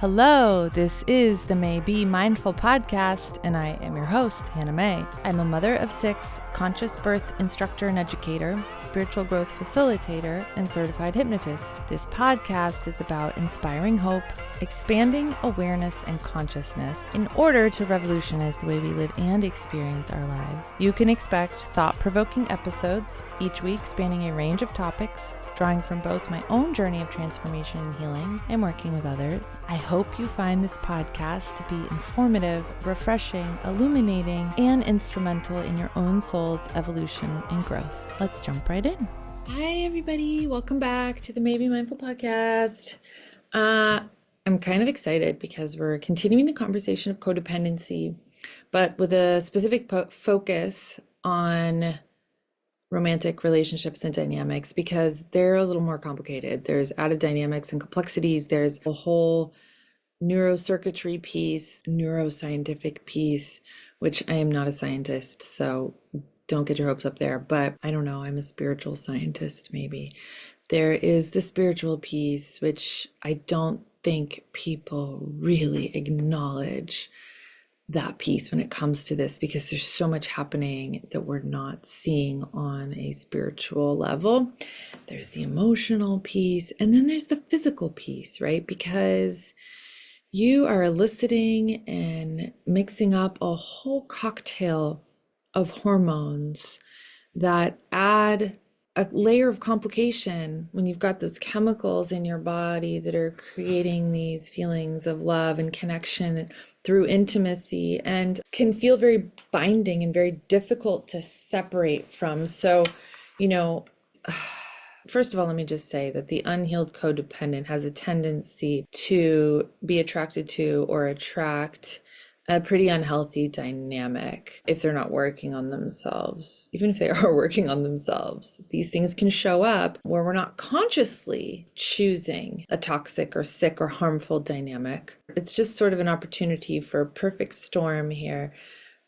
Hello, this is the Mae B Mindful Podcast, and I am your host, Hannah Mae. I'm a mother of 6, conscious birth instructor and educator, spiritual growth facilitator, and certified hypnotist. This podcast is about inspiring hope, expanding awareness and consciousness in order to revolutionize the way we live and experience our lives. You can expect thought-provoking episodes each week spanning a range of topics, drawing from both my own journey of transformation and healing and working with others. I hope you find this podcast to be informative, refreshing, illuminating, and instrumental in your own soul's evolution and growth. Let's jump right in. Hi, everybody. Welcome back to the Mae B Mindful Podcast. I'm kind of excited because we're continuing the conversation of codependency, but with a specific focus on romantic relationships and dynamics, because they're a little more complicated. There's added dynamics and complexities. There's a whole neurocircuitry piece, neuroscientific piece, which I am not a scientist, so don't get your hopes up there. But I don't know, I'm a spiritual scientist, maybe. There is the spiritual piece, which I don't think people really acknowledge that piece when it comes to this, because there's so much happening that we're not seeing on a spiritual level. There's the emotional piece, and then there's the physical piece, right? Because you are eliciting and mixing up a whole cocktail of hormones that add a layer of complication when you've got those chemicals in your body that are creating these feelings of love and connection through intimacy, and can feel very binding and very difficult to separate from. So, first of all, let me just say that the unhealed codependent has a tendency to be attracted to or attract a pretty unhealthy dynamic if they're not working on themselves. Even if they are working on themselves, these things can show up where we're not consciously choosing a toxic or sick or harmful dynamic. It's just sort of an opportunity for a perfect storm here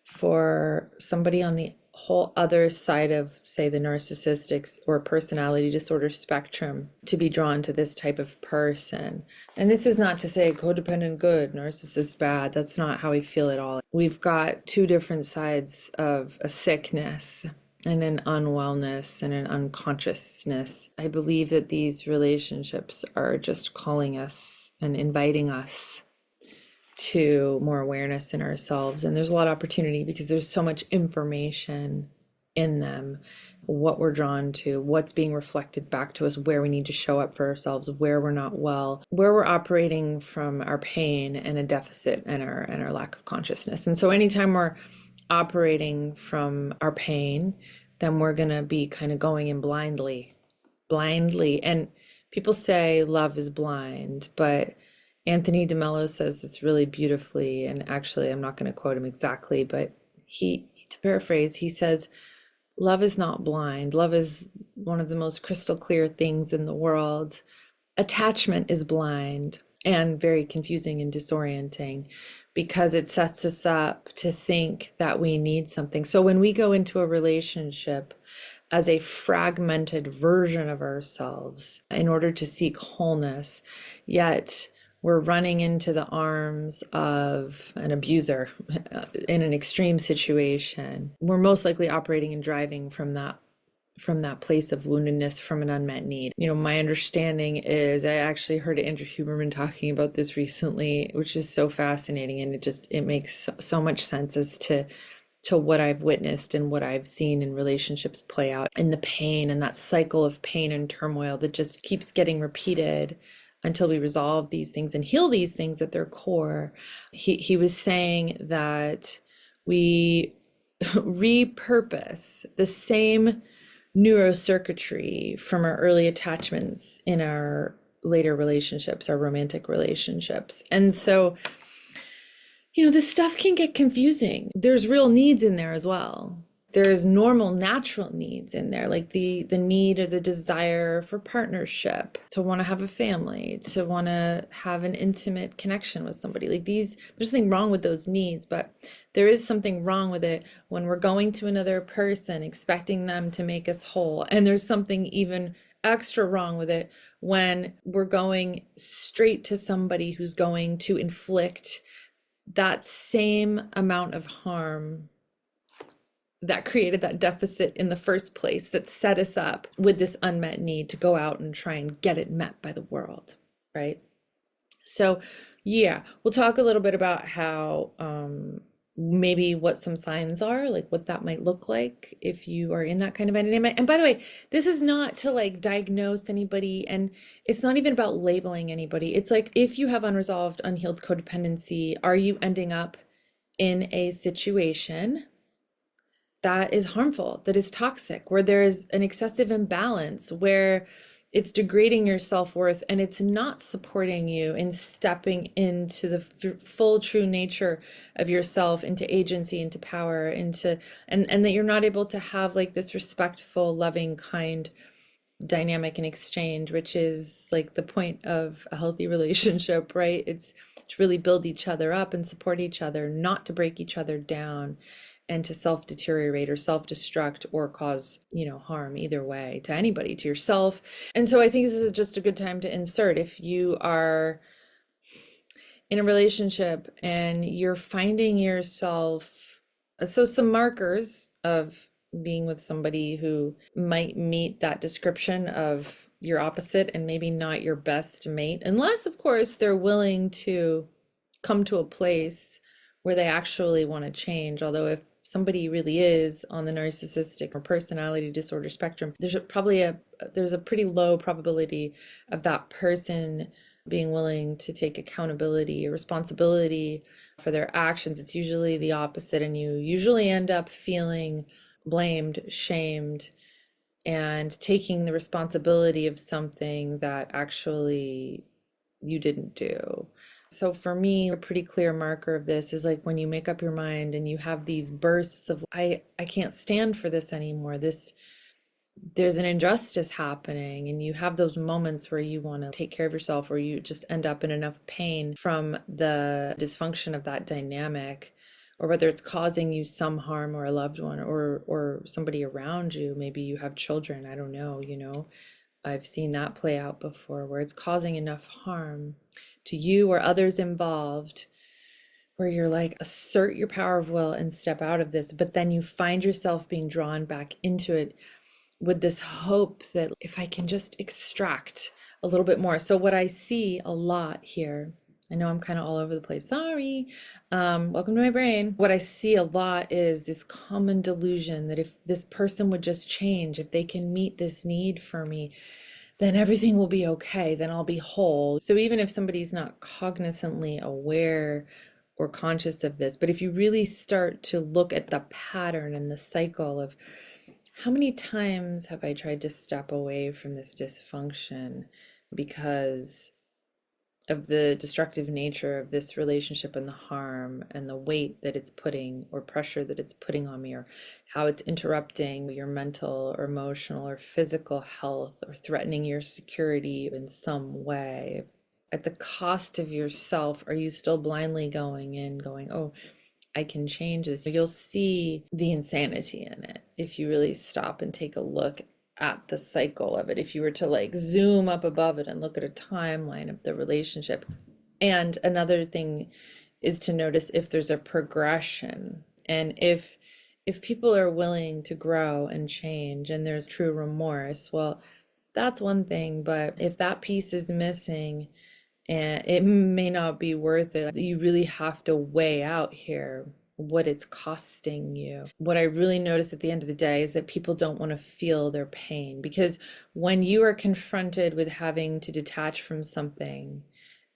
for somebody on the whole other side of, say, the narcissistic or personality disorder spectrum to be drawn to this type of person. And this is not to say codependent good, narcissist bad. That's not how we feel at all. We've got two different sides of a sickness and an unwellness and an unconsciousness. I believe that these relationships are just calling us and inviting us to more awareness in ourselves. And there's a lot of opportunity because there's so much information in them, what we're drawn to, what's being reflected back to us, where we need to show up for ourselves, where we're not well, where we're operating from our pain and a deficit and our lack of consciousness. And so anytime we're operating from our pain, then we're going to be kind of going in blindly. And people say love is blind, but Anthony DeMello says this really beautifully, and actually I'm not going to quote him exactly, but to paraphrase, he says, love is not blind. Love is one of the most crystal clear things in the world. Attachment is blind and very confusing and disorienting because it sets us up to think that we need something. So when we go into a relationship as a fragmented version of ourselves in order to seek wholeness, yet we're running into the arms of an abuser in an extreme situation, we're most likely operating and driving from that place of woundedness, from an unmet need. My understanding is, I actually heard Andrew Huberman talking about this recently, which is so fascinating, and it makes so much sense as to what I've witnessed and what I've seen in relationships play out, and the pain and that cycle of pain and turmoil that just keeps getting repeated until we resolve these things and heal these things at their core. He was saying that we repurpose the same neurocircuitry from our early attachments in our later relationships, our romantic relationships. And so, this stuff can get confusing. There's real needs in there as well. There's normal, natural needs in there, like the need or the desire for partnership, to want to have a family, to want to have an intimate connection with somebody. Like there's nothing wrong with those needs, but there is something wrong with it when we're going to another person expecting them to make us whole. And there's something even extra wrong with it when we're going straight to somebody who's going to inflict that same amount of harm that created that deficit in the first place, that set us up with this unmet need to go out and try and get it met by the world, right? So yeah, we'll talk a little bit about how maybe what some signs are, like what that might look like if you are in that kind of dynamic. And by the way, this is not to like diagnose anybody, and it's not even about labeling anybody. It's like, if you have unresolved, unhealed codependency, are you ending up in a situation that is harmful, that is toxic, where there is an excessive imbalance, where it's degrading your self-worth and it's not supporting you in stepping into the full true nature of yourself, into agency, into power, into and that you're not able to have like this respectful, loving, kind dynamic and exchange, which is like the point of a healthy relationship, right? It's to really build each other up and support each other, not to break each other down and to self-deteriorate or self-destruct or cause, harm either way to anybody, to yourself. And so I think this is just a good time to insert, if you are in a relationship and you're finding yourself, so some markers of being with somebody who might meet that description of your opposite and maybe not your best mate, unless of course they're willing to come to a place where they actually want to change. Although if somebody really is on the narcissistic or personality disorder spectrum, there's a pretty low probability of that person being willing to take accountability or responsibility for their actions. It's usually the opposite, and you usually end up feeling blamed, shamed, and taking the responsibility of something that actually you didn't do. So for me, a pretty clear marker of this is like when you make up your mind and you have these bursts of, I can't stand for this anymore. There's an injustice happening, and you have those moments where you want to take care of yourself, or you just end up in enough pain from the dysfunction of that dynamic, or whether it's causing you some harm, or a loved one, or somebody around you. Maybe you have children, I don't know, I've seen that play out before, where it's causing enough harm to you or others involved, where you're like, assert your power of will and step out of this. But then you find yourself being drawn back into it with this hope that if I can just extract a little bit more. So what I see a lot here, I know I'm kind of all over the place, sorry, welcome to my brain. What I see a lot is this common delusion that if this person would just change, if they can meet this need for me, then everything will be okay, then I'll be whole. So even if somebody's not cognizantly aware or conscious of this, but if you really start to look at the pattern and the cycle of, how many times have I tried to step away from this dysfunction because of the destructive nature of this relationship and the harm and the weight that it's putting, or pressure that it's putting on me, or how it's interrupting your mental or emotional or physical health, or threatening your security in some way. At the cost of yourself, are you still blindly going in, going, oh, I can change this? You'll see the insanity in it if you really stop and take a look at the cycle of it. If you were to like zoom up above it and look at a timeline of the relationship. And another thing is to notice if there's a progression, and if people are willing to grow and change and there's true remorse, well, that's one thing. But if that piece is missing, and it may not be worth it, you really have to weigh out here what it's costing you. What I really notice at the end of the day is that people don't want to feel their pain, because when you are confronted with having to detach from something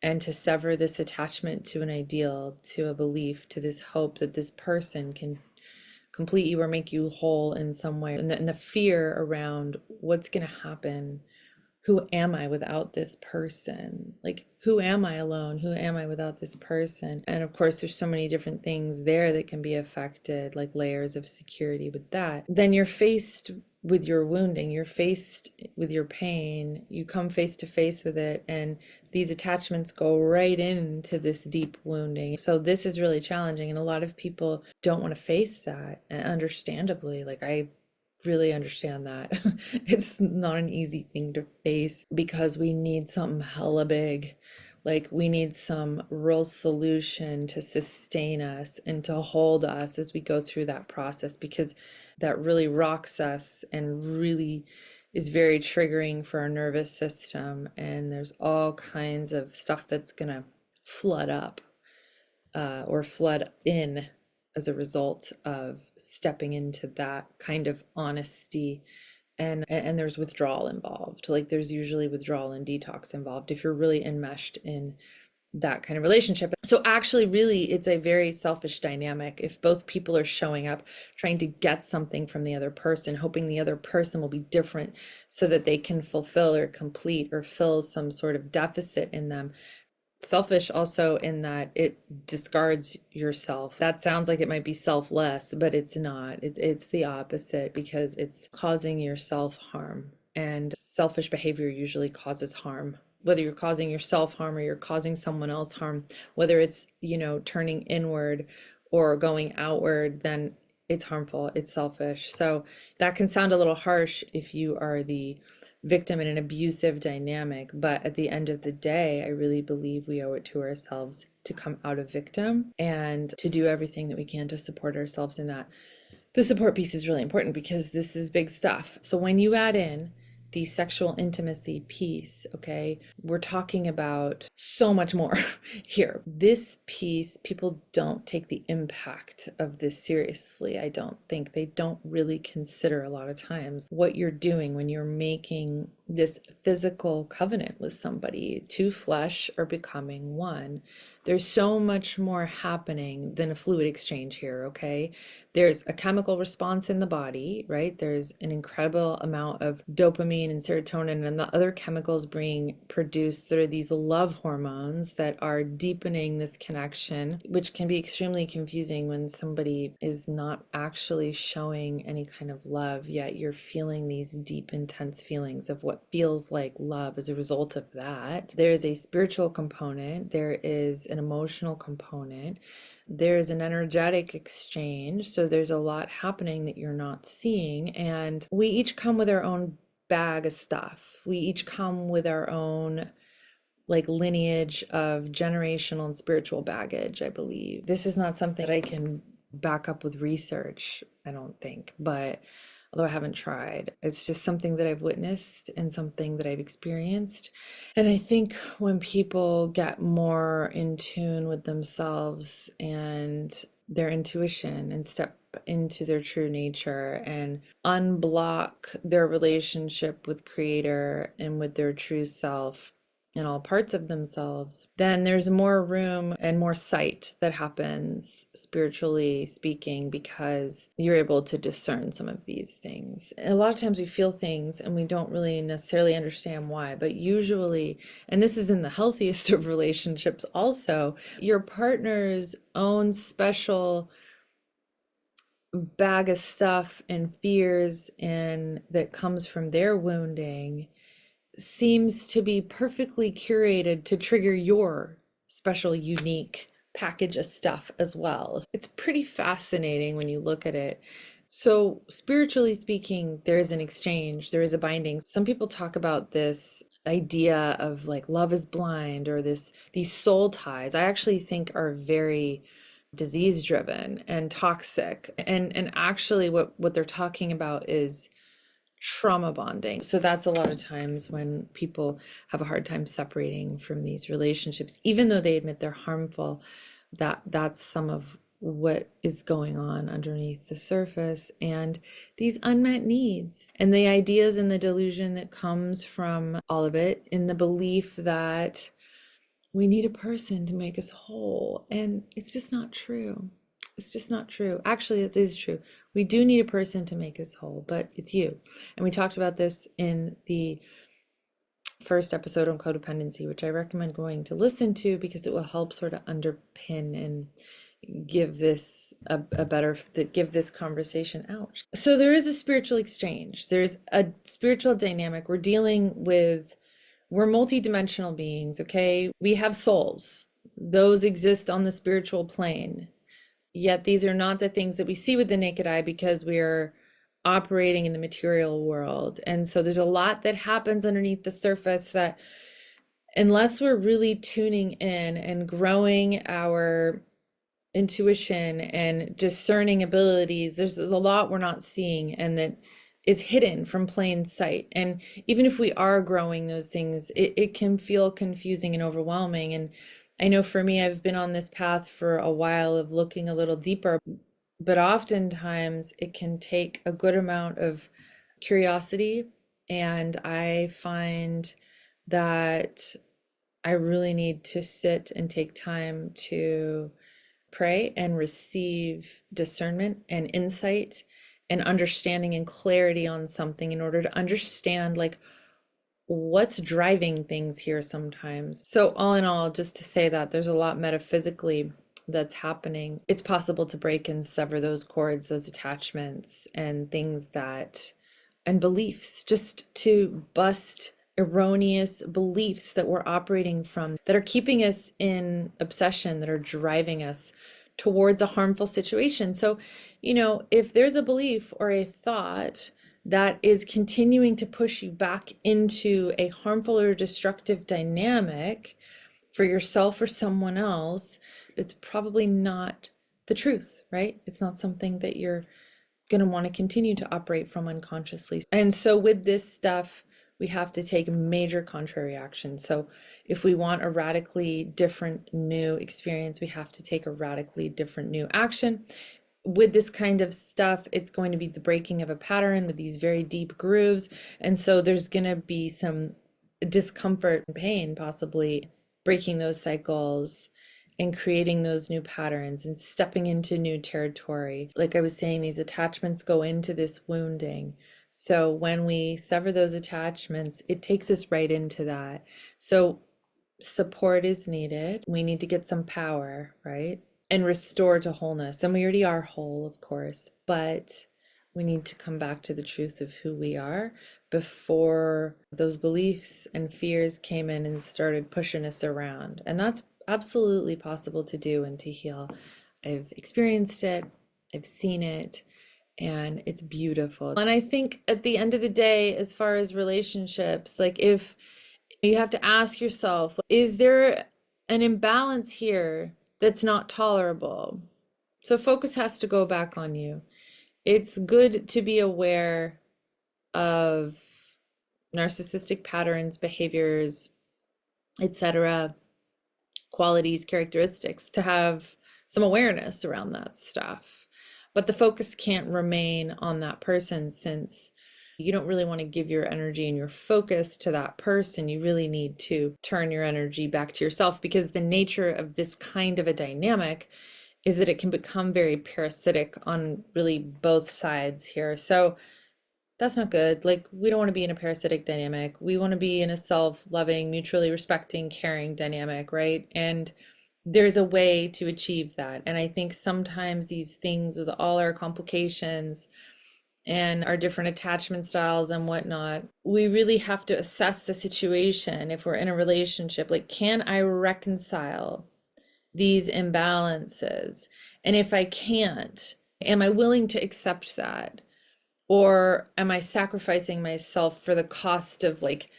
and to sever this attachment to an ideal, to a belief, to this hope that this person can complete you or make you whole in some way, and the fear around what's going to happen. Who am I without this person? Like, who am I alone? Who am I without this person? And of course, there's so many different things there that can be affected, like layers of security with that. Then you're faced with your wounding, you're faced with your pain, you come face to face with it, and these attachments go right into this deep wounding. So this is really challenging, and a lot of people don't want to face that, and understandably. Like, I really understand that. It's not an easy thing to face because we need something hella big. Like we need some real solution to sustain us and to hold us as we go through that process, because that really rocks us and really is very triggering for our nervous system. And there's all kinds of stuff that's going to flood up or flood in as a result of stepping into that kind of honesty. And there's withdrawal involved. Like there's usually withdrawal and detox involved if you're really enmeshed in that kind of relationship. So actually, really, it's a very selfish dynamic. If both people are showing up trying to get something from the other person, hoping the other person will be different so that they can fulfill or complete or fill some sort of deficit in them. Selfish also in that it discards yourself. That sounds like it might be selfless, but it's not. It's the opposite, because it's causing yourself harm. And selfish behavior usually causes harm. Whether you're causing yourself harm or you're causing someone else harm, whether it's, turning inward or going outward, then it's harmful, it's selfish. So that can sound a little harsh if you are the victim in an abusive dynamic, but at the end of the day, I really believe we owe it to ourselves to come out of victim and to do everything that we can to support ourselves in that. The support piece is really important because this is big stuff. So when you add in the sexual intimacy piece, okay, we're talking about so much more here. This piece, people don't take the impact of this seriously. I don't think they don't really consider a lot of times what you're doing when you're making this physical covenant with somebody. Two flesh are becoming one. There's so much more happening than a fluid exchange here, okay? There's a chemical response in the body, right? There's an incredible amount of dopamine and serotonin and the other chemicals being produced. There are these love hormones that are deepening this connection, which can be extremely confusing when somebody is not actually showing any kind of love, yet you're feeling these deep, intense feelings of what feels like love as a result of that. There is a spiritual component. There is an emotional component. There's an energetic exchange. So there's a lot happening that you're not seeing. And we each come with our own bag of stuff. We each come with our own lineage of generational and spiritual baggage, I believe. This is not something that I can back up with research, I don't think, but although I haven't tried, it's just something that I've witnessed and something that I've experienced. And I think when people get more in tune with themselves and their intuition and step into their true nature and unblock their relationship with Creator and with their true self in all parts of themselves, then there's more room and more sight that happens, spiritually speaking, because you're able to discern some of these things. And a lot of times we feel things and we don't really necessarily understand why, but usually, and this is in the healthiest of relationships also, your partner's own special bag of stuff and fears and that comes from their wounding seems to be perfectly curated to trigger your special, unique package of stuff as well. It's pretty fascinating when you look at it. So spiritually speaking, there is an exchange, there is a binding. Some people talk about this idea of love is blind, or these soul ties. I actually think are very disease driven and toxic. And actually what they're talking about is trauma bonding. So that's a lot of times when people have a hard time separating from these relationships, even though they admit they're harmful, that's some of what is going on underneath the surface, and these unmet needs and the ideas and the delusion that comes from all of it, in the belief that we need a person to make us whole. And it's just not true. It's just not true. Actually, it is true. We do need a person to make us whole, but it's you. And we talked about this in the first episode on codependency, which I recommend going to listen to because it will help sort of underpin and give this give this conversation out. So there is a spiritual exchange. There's a spiritual dynamic. We're multidimensional beings, okay? We have souls. Those exist on the spiritual plane. Yet these are not the things that we see with the naked eye because we are operating in the material world. And so there's a lot that happens underneath the surface that, unless we're really tuning in and growing our intuition and discerning abilities, there's a lot we're not seeing and that is hidden from plain sight. And even if we are growing those things, it can feel confusing and overwhelming. And I know for me, I've been on this path for a while of looking a little deeper, but oftentimes it can take a good amount of curiosity. And I find that I really need to sit and take time to pray and receive discernment and insight and understanding and clarity on something in order to understand like what's driving things here sometimes. So all in all, just to say that there's a lot metaphysically that's happening. It's possible to break and sever those cords, those attachments and things that, and beliefs, just to bust erroneous beliefs that we're operating from that are keeping us in obsession, that are driving us towards a harmful situation. So, if there's a belief or a thought that is continuing to push you back into a harmful or destructive dynamic for yourself or someone else, it's probably not the truth, right? It's not something that you're going to want to continue to operate from unconsciously. And so with this stuff, we have to take major contrary action. So if we want a radically different new experience, we have to take a radically different new action. With this kind of stuff, it's going to be the breaking of a pattern with these very deep grooves. And so there's going to be some discomfort and pain, possibly breaking those cycles and creating those new patterns and stepping into new territory. Like I was saying, these attachments go into this wounding. So when we sever those attachments, it takes us right into that. So support is needed. We need to get some power, right? And restore to wholeness. And we already are whole, of course, but we need to come back to the truth of who we are before those beliefs and fears came in and started pushing us around. And that's absolutely possible to do and to heal. I've experienced it, I've seen it, and it's beautiful. And I think at the end of the day, as far as relationships, like if you have to ask yourself, is there an imbalance here that's not tolerable? So focus has to go back on you. It's good to be aware of narcissistic patterns, behaviors, etc., qualities, characteristics, to have some awareness around that stuff. But the focus can't remain on that person, since you don't really want to give your energy and your focus to that person. You really need to turn your energy back to yourself, because the nature of this kind of a dynamic is that it can become very parasitic on really both sides here. So that's not good. Like, we don't want to be in a parasitic dynamic. We want to be in a self-loving, mutually respecting, caring dynamic, right? And there's a way to achieve that. And I think sometimes these things with all our complications and our different attachment styles and whatnot, we really have to assess the situation. If we're in a relationship, like, can I reconcile these imbalances? And if I can't, am I willing to accept that? Or am I sacrificing myself for the cost of like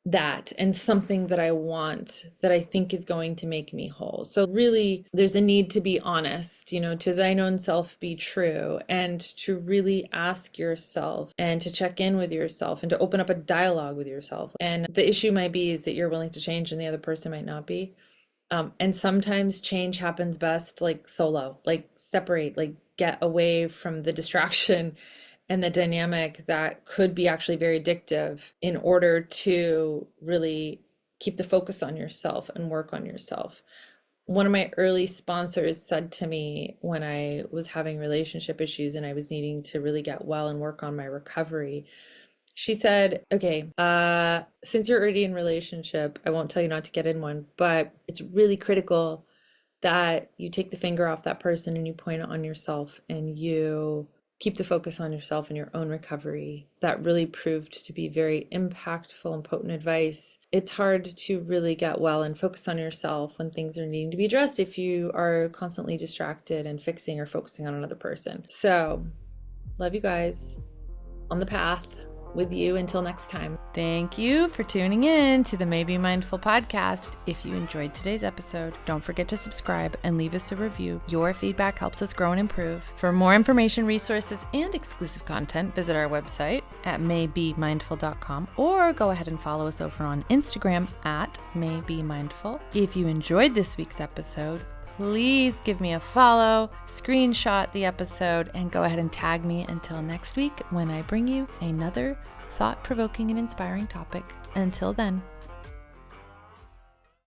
that and something that I want, that I think is going to make me whole? So really, there's a need to be honest, to thine own self be true, and to really ask yourself and to check in with yourself and to open up a dialogue with yourself. And the issue might be is that you're willing to change and the other person might not be. And sometimes change happens best like solo, like separate, like get away from the distraction and the dynamic that could be actually very addictive, in order to really keep the focus on yourself and work on yourself. One of my early sponsors said to me when I was having relationship issues and I was needing to really get well and work on my recovery, she said, okay, since you're already in a relationship, I won't tell you not to get in one, but it's really critical that you take the finger off that person and you point it on yourself and you keep the focus on yourself and your own recovery. That really proved to be very impactful and potent advice. It's hard to really get well and focus on yourself when things are needing to be addressed if you are constantly distracted and fixing or focusing on another person. So, love you guys. on the path with you until next time. Thank you for tuning in to the Mae B Mindful Podcast. If you enjoyed today's episode, don't forget to subscribe and leave us a review. Your feedback helps us grow and improve. For more information, resources, and exclusive content, visit our website at maybemindful.com or go ahead and follow us over on Instagram at Mae B Mindful. If you enjoyed this week's episode, please give me a follow, screenshot the episode, and go ahead and tag me until next week when I bring you another thought-provoking and inspiring topic. Until then,